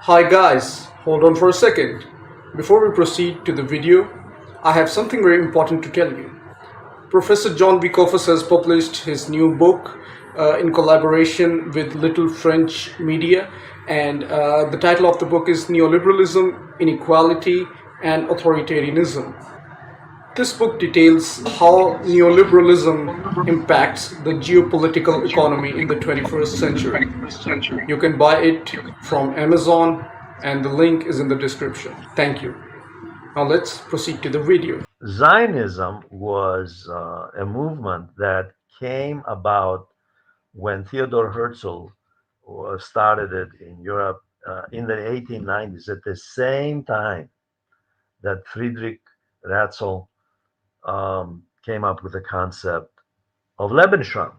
Hi guys, hold on for a second. Before we proceed to the video, I have something very important to tell you. Professor John Bikofas has published his new book in collaboration with Little French Media, and the title of the book is Neoliberalism, Inequality, and Authoritarianism. This book details how neoliberalism impacts the geopolitical economy in the 21st century. You can buy it from Amazon, and the link is in the description. Thank you. Now let's proceed to the video. Zionism was a movement that came about when Theodor Herzl started it in Europe in the 1890s, at the same time that Friedrich Ratzel came up with the concept of Lebensraum.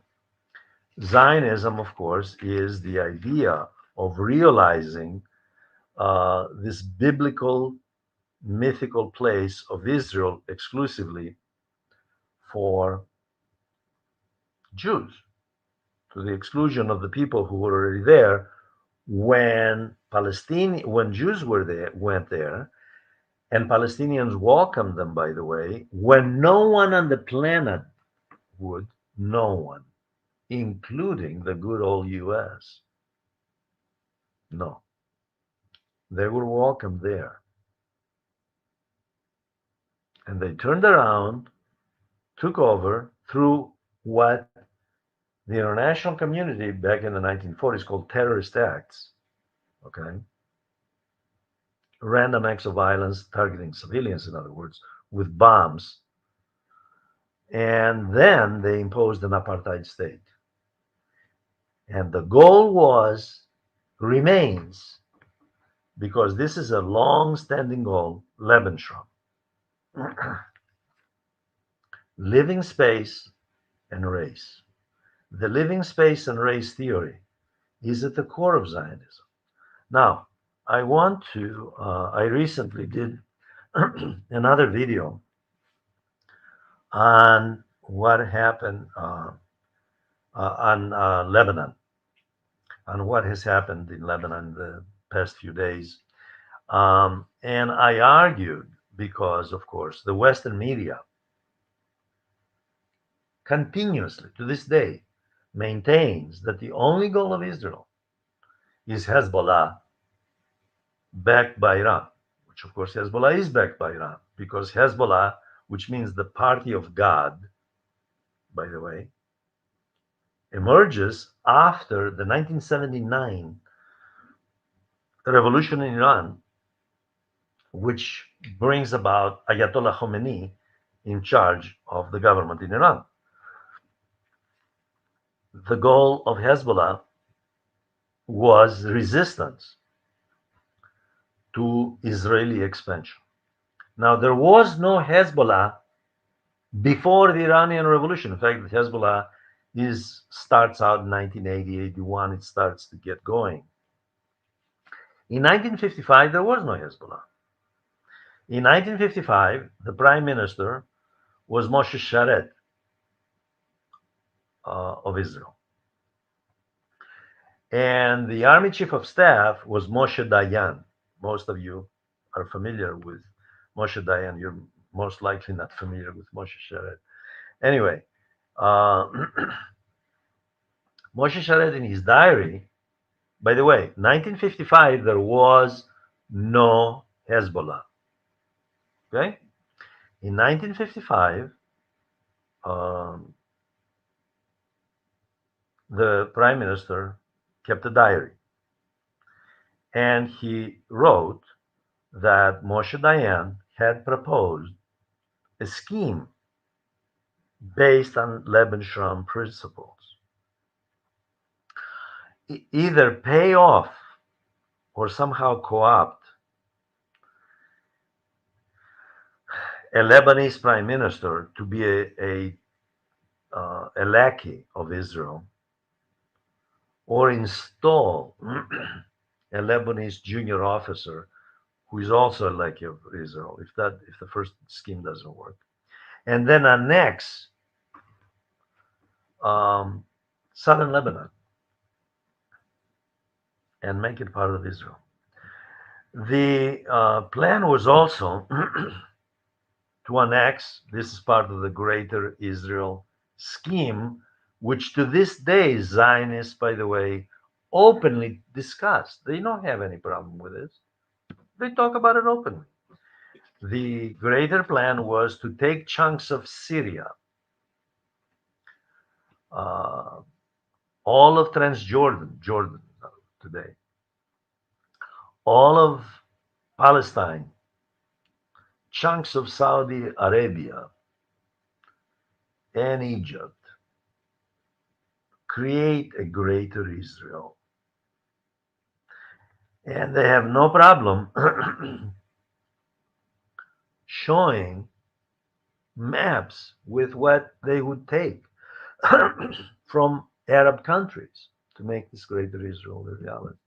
Zionism, of course, is the idea of realizing this biblical, mythical place of Israel exclusively for Jews, to the exclusion of the people who were already there when Jews went there, and Palestinians welcomed them, by the way, when no one on the planet would, no one, including the good old US. No, they were welcomed there. And they turned around, took over through what the international community back in the 1940s called terrorist acts, okay? Random acts of violence targeting civilians, in other words, with bombs. And then they imposed an apartheid state. And the goal remains, because this is a long standing goal, Lebensraum, living space and race. The living space and race theory is at the core of Zionism. Now, I recently did another video on what happened on Lebanon, on what has happened in Lebanon the past few days. And I argued because, of course, the Western media continuously to this day maintains that the only goal of Israel is Hezbollah backed by Iran, which, of course, Hezbollah is backed by Iran because Hezbollah, which means the party of God, by the way, emerges after the 1979 revolution in Iran, which brings about Ayatollah Khomeini in charge of the government in Iran. The goal of Hezbollah was resistance to Israeli expansion. Now, there was no Hezbollah before the Iranian Revolution. In fact, Hezbollah starts out in 1980, 81. It starts to get going. In 1955, there was no Hezbollah. In 1955, the prime minister was Moshe Sharet of Israel. And the army chief of staff was Moshe Dayan. Most of you are familiar with Moshe Dayan. You're most likely not familiar with Moshe Sharet. Anyway, uh, Moshe Sharet in his diary, by the way, 1955, there was no Hezbollah. Okay? In 1955, um, the prime minister kept a diary, and he wrote that Moshe Dayan had proposed a scheme based on Lebensraum principles. Either pay off or somehow co-opt a Lebanese prime minister to be a lackey of Israel, or install a Lebanese junior officer who is also a lackey of Israel, if the first scheme doesn't work, and then annex southern Lebanon and make it part of Israel. The plan was also to annex. This is part of the Greater Israel scheme, which to this day Zionists, by the way, openly discuss. They don't have any problem with this. They talk about it openly. The greater plan was to take chunks of Syria, uh, all of Transjordan, Jordan today, all of Palestine, chunks of Saudi Arabia and Egypt, create a greater Israel. And they have no problem showing maps with what they would take from Arab countries to make this greater Israel a reality.